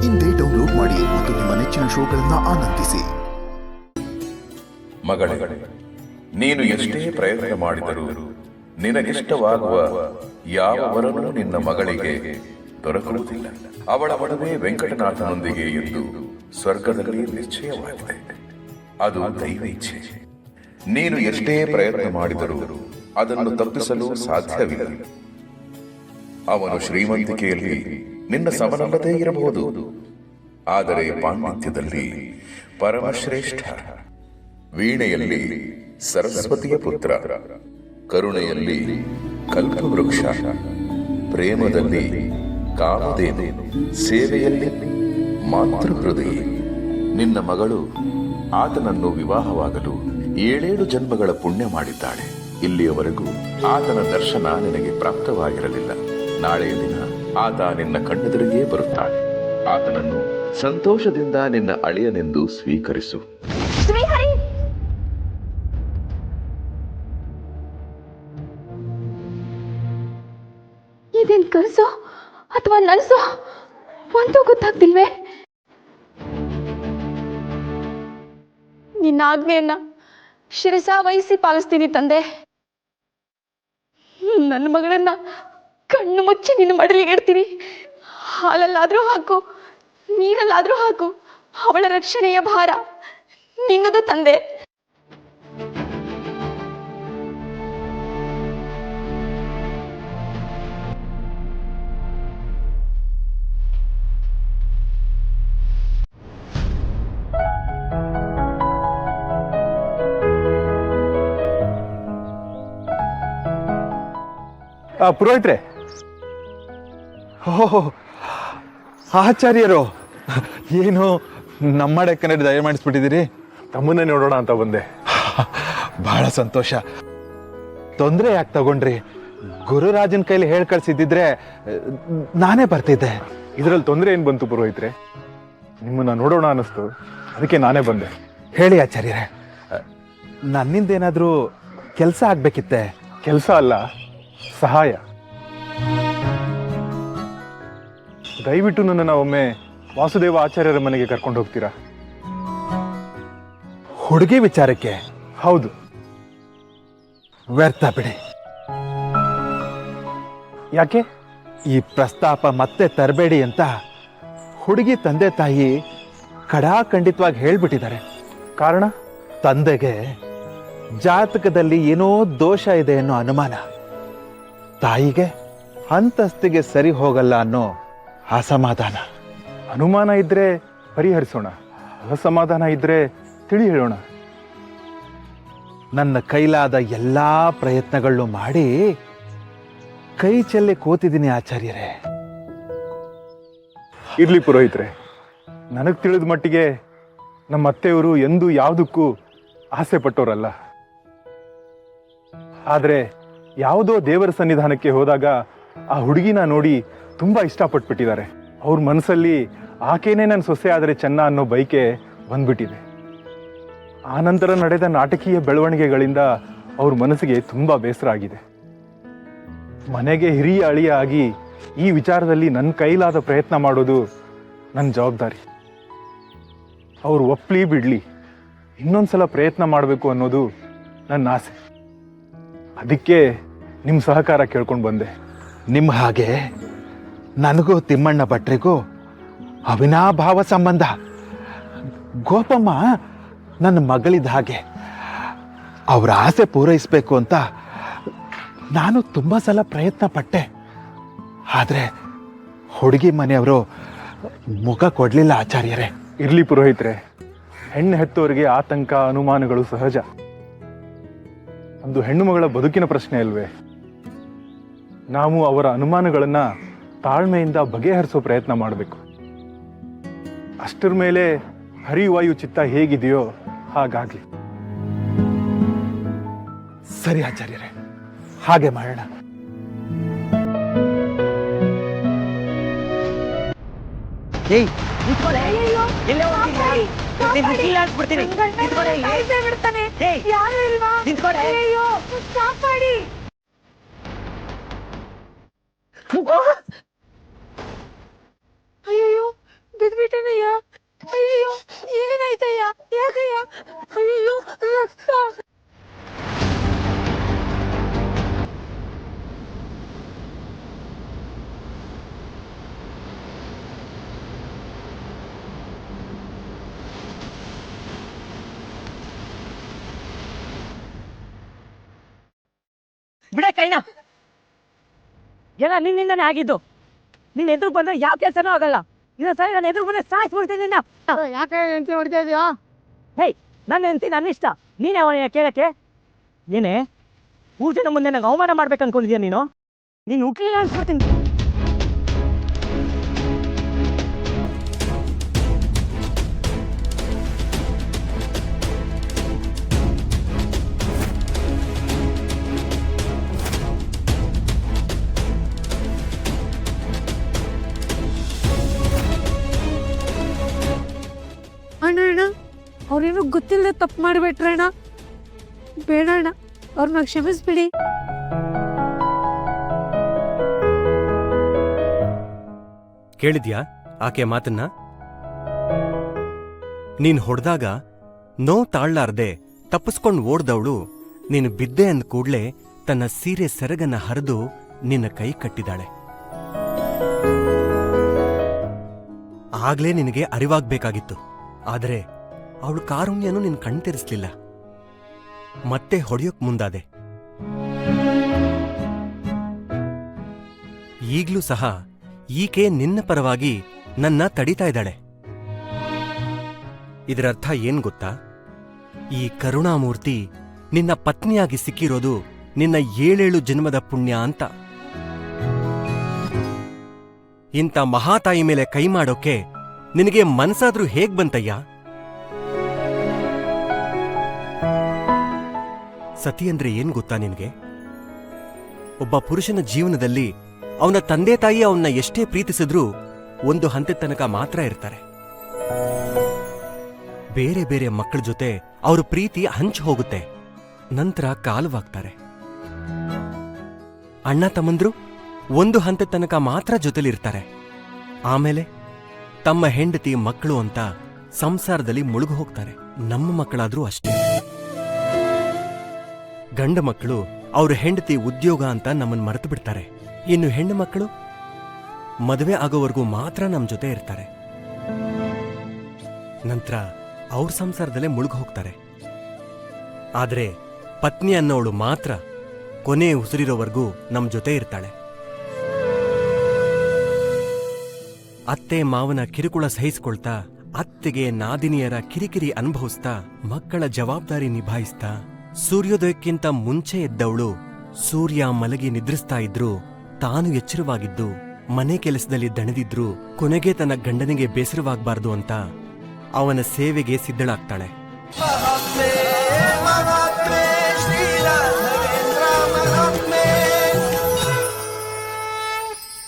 ಇಂದೇ ಡೌನ್ಲೋಡ್ ಮಾಡಿ ಮತ್ತು ನಿಮ್ಮ ನೆಚ್ಚಿನ ಶೋಗಳನ್ನು ಆನಂದಿಸಿ. ಮಗಳೇ, ನೀನು ಎಷ್ಟೇ ಪ್ರಯತ್ನ ಮಾಡಿದರೂ ನಿನಗಿಷ್ಟವಾಗುವ ಯಾವ ವರನೂ ನಿನ್ನ ಮಗಳಿಗೆ ದೊರಕುವುದಿಲ್ಲ. ಅವಳ ಮದುವೆ ವೆಂಕಟನಾಥನೊಂದಿಗೆ ಎಂದು ಸ್ವರ್ಗದಲ್ಲಿ ನಿಶ್ಚಯವಾಗಿದೆ. ಅದು ದೈವ ಇಚ್ಛೆ. ನೀನು ಎಷ್ಟೇ ಪ್ರಯತ್ನ ಮಾಡಿದರೂ ಅದನ್ನು ತಪ್ಪಿಸಲು ಸಾಧ್ಯವಿಲ್ಲ. ಅವನು ಶ್ರೀಮಂತಿಕೆಯಲ್ಲಿ ನಿನ್ನ ಸಮನಲ್ಲದೇ ಇರಬಹುದು, ಆದರೆ ಪಾಂಡಿತ್ಯದಲ್ಲಿ ಪರಮಶ್ರೇಷ್ಠ. ವೀಣೆಯಲ್ಲಿ ಸರಸ್ವತಿಯ ಪುತ್ರ, ಕರುಣೆಯಲ್ಲಿ ಕಲ್ಪವೃಕ್ಷ, ಪ್ರೇಮದಲ್ಲಿ ಕಾಮಧೇನು, ಸೇವೆಯಲ್ಲಿ ಮಾತೃಹೃದಯ. ನಿನ್ನ ಮಗಳು ಆತನನ್ನು ವಿವಾಹವಾಗಲು 7 ಜನ್ಮಗಳ ಪುಣ್ಯ ಮಾಡಿದ್ದಾಳೆ. ಇಲ್ಲಿಯವರೆಗೂ ಆತನ ದರ್ಶನ ನಿನಗೆ ಪ್ರಾಪ್ತವಾಗಿರಲಿಲ್ಲ. ನಾಳೆಯ ದಿನ ಆತ ನಿನ್ನ ಕಣ್ಣೆದುರಿಗೆ ಬರುತ್ತಾನೆ. ಆತನನ್ನು ಸಂತೋಷದಿಂದ ನಿನ್ನ ಅಳಿಯನೆಂದು ಸ್ವೀಕರಿಸು. ಇದೇನ್ ಕನಸೋ ಅಥವಾ ನನ್ಸೋ ಒಂದು ಗೊತ್ತಾಗ್ತಿಲ್ವೇ? ನಿನ್ನ ಆಜ್ಞೆಯನ್ನ ಶಿರಸ ವಹಿಸಿ ಪಾಲಿಸ್ತೀನಿ ತಂದೆ. ನನ್ನ ಮಗಳನ್ನ ಕಣ್ಣು ಮುಚ್ಚಿ ನಿನ್ನ ಮಡಲಿಗೆ ಇಡ್ತೀನಿ. ಹಾಲಲ್ಲಾದ್ರೂ ಹಾಕು, ನೀರಲ್ಲಾದ್ರೂ ಹಾಕು, ಅವಳ ರಕ್ಷಣೆಯ ಭಾರ ನಿನ್ನದು ತಂದೆ. ಪುರೋಹಿತ್ರೆ, ಓಹೋ ಆಚಾರ್ಯರು, ಏನು ನಮ್ಮಡೆ ಕನ್ನಡ ದಯ ಮಾಡಿಸ್ಬಿಟ್ಟಿದ್ದೀರಿ? ತಮ್ಮನ್ನೇ ನೋಡೋಣ ಅಂತ ಬಂದೆ. ಬಹಳ ಸಂತೋಷ. ತೊಂದರೆ ಯಾಕೆ ತಗೊಂಡ್ರಿ? ಗುರುರಾಜನ ಕೈಲಿ ಹೇಳಿ ಕಳ್ಸಿದ್ದಿದ್ರೆ ನಾನೇ ಬರ್ತಿದ್ದೆ. ಇದರಲ್ಲಿ ತೊಂದರೆ ಏನು ಬಂತು ಪುರೋಹಿತ್ರೆ? ನಿಮ್ಮನ್ನ ನೋಡೋಣ ಅನ್ನಿಸ್ತು, ಅದಕ್ಕೆ ನಾನೇ ಬಂದೆ. ಹೇಳಿ ಆಚಾರ್ಯರೇ, ನನ್ನಿಂದೇನಾದ್ರೂ ಕೆಲಸ ಆಗ್ಬೇಕಿತ್ತೆ? ಕೆಲಸ ಅಲ್ಲ, ಸಹಾಯ. ದಯವಿಟ್ಟು ನನ್ನನ್ನು ಒಮ್ಮೆ ವಾಸುದೇವ ಆಚಾರ್ಯರ ಮನೆಗೆ ಕರ್ಕೊಂಡು ಹೋಗ್ತೀರಾ? ಹುಡುಗಿ ವಿಚಾರಕ್ಕೆ? ಹೌದು. ವ್ಯರ್ಥ ಬಿಡಿ. ಯಾಕೆ? ಈ ಪ್ರಸ್ತಾಪ ಮತ್ತೆ ತರಬೇಡಿ ಅಂತ ಹುಡುಗಿ ತಂದೆ ತಾಯಿ ಖಡಾಖಂಡಿತವಾಗಿ ಹೇಳ್ಬಿಟ್ಟಿದ್ದಾರೆ. ಕಾರಣ? ತಂದೆಗೆ ಜಾತಕದಲ್ಲಿ ಏನೋ ದೋಷ ಇದೆ ಅನ್ನೋ ಅನುಮಾನ, ತಾಯಿಗೆ ಅಂತಸ್ತಿಗೆ ಸರಿ ಹೋಗಲ್ಲ ಅನ್ನೋ ಅಸಮಾಧಾನ. ಅನುಮಾನ ಇದ್ರೆ ಪರಿಹರಿಸೋಣ, ಅಸಮಾಧಾನ ಇದ್ರೆ ತಿಳಿ ಹೇಳೋಣ. ನನ್ನ ಕೈಲಾದ ಎಲ್ಲಾ ಪ್ರಯತ್ನಗಳನ್ನು ಮಾಡಿ ಕೈ ಚೆಲ್ಲಿ ಕೂತಿದ್ದೀನಿ ಆಚಾರ್ಯರೇ. ಇರ್ಲಿ ಪುರೋಹಿತ್ರೆ, ನನಗೆ ತಿಳಿದ ಮಟ್ಟಿಗೆ ನಮ್ಮ ಅತ್ತೆಯವರು ಎಂದೂ ಯಾವುದಕ್ಕೂ ಆಸೆ ಪಟ್ಟೋರಲ್ಲ. ಆದರೆ ಯಾವುದೋ ದೇವರ ಸನ್ನಿಧಾನಕ್ಕೆ ಹೋದಾಗ ಆ ಹುಡುಗಿನ ನೋಡಿ ತುಂಬಾ ಇಷ್ಟಪಟ್ಬಿಟ್ಟಿದ್ದಾರೆ. ಅವ್ರ ಮನಸ್ಸಲ್ಲಿ ಆಕೆನೇ ನನ್ನ ಸೊಸೆ ಆದರೆ ಚೆನ್ನ ಅನ್ನೋ ಬೈಕೆ ಬಂದ್ಬಿಟ್ಟಿದೆ. ಆನಂತರ ನಡೆದ ನಾಟಕೀಯ ಬೆಳವಣಿಗೆಗಳಿಂದ ಅವ್ರ ಮನಸ್ಸಿಗೆ ತುಂಬಾ ಬೇಸರ ಆಗಿದೆ. ಮನೆಗೆ ಹಿರಿಯ ಅಳಿಯ ಆಗಿ ಈ ವಿಚಾರದಲ್ಲಿ ನನ್ನ ಕೈಲಾದ ಪ್ರಯತ್ನ ಮಾಡೋದು ನನ್ನ ಜವಾಬ್ದಾರಿ. ಅವ್ರು ಒಪ್ಲಿ ಬಿಡ್ಲಿ, ಇನ್ನೊಂದ್ಸಲ ಪ್ರಯತ್ನ ಮಾಡಬೇಕು ಅನ್ನೋದು ನನ್ನ ಆಸೆ. ಅದಕ್ಕೆ ನಿಮ್ಮ ಸಹಕಾರ ಕೇಳ್ಕೊಂಡು ಬಂದೆ. ನಿಮ್ಮ ಹಾಗೆ ನನಗೂ ತಿಮ್ಮಣ್ಣ ಭಟ್ರಿಗೂ ಅವಿನಾಭಾವ ಸಂಬಂಧ. ಗೋಪಮ್ಮ ನನ್ನ ಮಗಳಿದ್ದ ಹಾಗೆ. ಅವರ ಆಸೆ ಪೂರೈಸಬೇಕು ಅಂತ ನಾನು ತುಂಬ ಸಲ ಪ್ರಯತ್ನ ಪಟ್ಟೆ. ಆದರೆ ಹುಡುಗಿ ಮನೆಯವರು ಮುಖ ಕೊಡಲಿಲ್ಲ ಆಚಾರ್ಯರೇ. ಇರ್ಲಿ ಪುರೋಹಿತ್ರೆ, ಹೆಣ್ಣು ಹೆತ್ತವರಿಗೆ ಆತಂಕ ಅನುಮಾನಗಳು ಸಹಜ. ಒಂದು ಹೆಣ್ಣು ಮಗಳ ಬದುಕಿನ ಪ್ರಶ್ನೆ ಅಲ್ವೇ? ನಾವು ಅವರ ಅನುಮಾನಗಳನ್ನ ತಾಳ್ಮೆಯಿಂದ ಬಗೆಹರಿಸೋ ಪ್ರಯತ್ನ ಮಾಡಬೇಕು. ಅಷ್ಟರ ಮೇಲೆ ಹರಿವಾಯು ಚಿತ್ತ ಹೇಗಿದೆಯೋ ಹಾಗಾಗ್ಲಿ. ಸರಿ ಆಚಾರ್ಯರೇ, ಹಾಗೆ ಮಾಡೋಣ. ಅಯ್ಯೋ ಬಿಟ್ಟನಯ್ಯ. ಅಯ್ಯೋ ಏನಾಯ್ತಯ್ಯ? ಯಾಕಯ್ಯ? ಅಯ್ಯೋ ರಕ್ತ. ಬಿಡ ಕೈನ. ಎಲ್ಲ ನಿನ್ನಿಂದಾನೇ ಆಗಿದ್ದು. ನಿನ್ನ ಎದುರು ಬಂದ್ರೆ ಯಾವ ಕೆಲಸನೂ ಆಗಲ್ಲ. ಇನ್ನೊಂದು ಸರಿ ನಾನು ಎದುರು ಬಂದ್ರೆ ಸಾಯಿಸ್ಬಿಡ್ತೀನಿ ನಿನ್ನ. ಯಾಕೆ ಹೆಂಡತಿ ಹೊಡಿತಾ ಇದೀಯಾ? ಹೇಯ್, ನನ್ನ ಹೆಂಡತಿ ನನ್ನ ಇಷ್ಟ. ನೀನೇ ಅವನ ಕೇಳಕ್ಕೆ? ಏನೇ ಊಟದ ಮುಂದೆ ನಂಗೆ ಅವಮಾನ ಮಾಡ್ಬೇಕು ಅನ್ಕೊಂಡಿದ್ಯಾ ನೀನು? ನೀನು ಹುಟ್ಟಲಿಲ್ಲ ಅನ್ಸ್ಬಿಡ್ತೀನಿ. ಅಣ್ಣ ಅವ್ರೇನೋ ಗೊತ್ತಿಲ್ಲದೆ ತಪ್ಪು ಮಾಡಿಬಿಟ್ರಣ್ಣ. ಬೇಡ ಅಣ್ಣ, ಅವ್ರನ್ನ ಕ್ಷಮಿಸ್ಬಿಡಿ. ಕೇಳಿದ್ಯಾ ಆಕೆ ಮಾತನ್ನ? ನೀನ್ ಹೊಡೆದಾಗ ನೋವು ತಾಳ್ಲಾರ್ದೆ ತಪ್ಪಿಸ್ಕೊಂಡ್ ಓಡ್ದವಳು ನೀನು ಬಿದ್ದೆ ಅಂದ ಕೂಡ್ಲೆ ತನ್ನ ಸೀರೆ ಸೆರಗನ್ನ ಹರಿದು ನಿನ್ನ ಕೈ ಕಟ್ಟಿದಾಳೆ. ಆಗ್ಲೇ ನಿನಗೆ ಅರಿವಾಗ್ಬೇಕಾಗಿತ್ತು. ಆದರೆ ಅವಳು ಕಾರುಣ್ಯನೂ ನಿನ್ ಕಣ್ತೆರೆಸ್ಲಿಲ್ಲ. ಮತ್ತೆ ಹೊಡೆಯೋಕ್ ಮುಂದಾದೆ. ಈಗ್ಲೂ ಸಹ ಈಕೆ ನಿನ್ನ ಪರವಾಗಿ ನನ್ನ ತಡೀತಾ ಇದ್ದಾಳೆ. ಇದರರ್ಥ ಏನ್ ಗೊತ್ತಾ? ಈ ಕರುಣಾಮೂರ್ತಿ ನಿನ್ನ ಪತ್ನಿಯಾಗಿ ಸಿಕ್ಕಿರೋದು ನಿನ್ನ 7 ಜನ್ಮದ ಪುಣ್ಯ ಅಂತ. ಇಂಥ ಮಹಾತಾಯಿ ಮೇಲೆ ಕೈ ಮಾಡೋಕೆ ನಿನಗೆ ಮನ್ಸಾದ್ರೂ ಹೇಗ್ ಬಂತಯ್ಯ? ಸತಿ ಅಂದ್ರೆ ಏನ್ ಗೊತ್ತಾ ನಿನ್ಗೆ? ಒಬ್ಬ ಪುರುಷನ ಜೀವನದಲ್ಲಿ ಅವನ ತಂದೆ ತಾಯಿ ಅವನ್ನ ಎಷ್ಟೇ ಪ್ರೀತಿಸಿದ್ರೂ ಒಂದು ಹಂತದ ತನಕ ಮಾತ್ರ ಇರ್ತಾರೆ. ಬೇರೆ ಬೇರೆ ಮಕ್ಕಳ ಜೊತೆ ಅವ್ರ ಪ್ರೀತಿ ಹಂಚು ಹೋಗುತ್ತೆ. ನಂತರ ಕಾಲವಾಗ್ತಾರೆ. ಅಣ್ಣ ತಮ್ಮಂದ್ರು ಒಂದು ಹಂತದ ತನಕ ಮಾತ್ರ ಜೊತೆಲಿರ್ತಾರೆ. ಆಮೇಲೆ ತಮ್ಮ ಹೆಂಡತಿ ಮಕ್ಕಳು ಅಂತ ಸಂಸಾರದಲ್ಲಿ ಮುಳುಗು ಹೋಗ್ತಾರೆ. ನಮ್ಮ ಮಕ್ಕಳಾದ್ರೂ ಅಷ್ಟೇ. ಗಂಡ ಮಕ್ಕಳು ಅವ್ರ ಹೆಂಡತಿ ಉದ್ಯೋಗ ಅಂತ ನಮ್ಮನ್ನ ಮರೆತು ಬಿಡ್ತಾರೆ. ಇನ್ನು ಹೆಣ್ಣು ಮಕ್ಕಳು ಮದುವೆ ಆಗೋವರೆಗೂ ಮಾತ್ರ ನಮ್ಮ ಜೊತೆ ಇರ್ತಾರೆ. ನಂತರ ಅವ್ರ ಸಂಸಾರದಲ್ಲೇ ಮುಳುಗು ಹೋಗ್ತಾರೆ. ಆದ್ರೆ ಪತ್ನಿ ಅನ್ನೋಳು ಮಾತ್ರ ಕೊನೆ ಉಸಿರಿರೋವರೆಗೂ ನಮ್ಮ ಜೊತೆ ಇರ್ತಾಳೆ. ಅತ್ತೆ ಮಾವನ ಕಿರುಕುಳ ಸಹಿಸಿಕೊಳ್ತಾ, ಅತ್ತೆಗೆ ನಾದಿನಿಯರ ಕಿರಿಕಿರಿ ಅನುಭವಿಸ್ತಾ, ಮಕ್ಕಳ ಜವಾಬ್ದಾರಿ ನಿಭಾಯಿಸ್ತಾ, ಸೂರ್ಯೋದಯಕ್ಕಿಂತ ಮುಂಚೆ ಎದ್ದವಳು ಸೂರ್ಯ ಮಲಗಿ ನಿದ್ರಿಸ್ತಾ ಇದ್ರು ತಾನು ಎಚ್ಚರವಾಗಿದ್ದು ಮನೆ ಕೆಲಸದಲ್ಲಿ ದಣಿದಿದ್ರು ಕೊನೆಗೆ ತನ್ನ ಗಂಡನಿಗೆ ಬೇಸರವಾಗಬಾರ್ದು ಅಂತ ಅವನ ಸೇವೆಗೆ ಸಿದ್ಧಳಾಗ್ತಾಳೆ.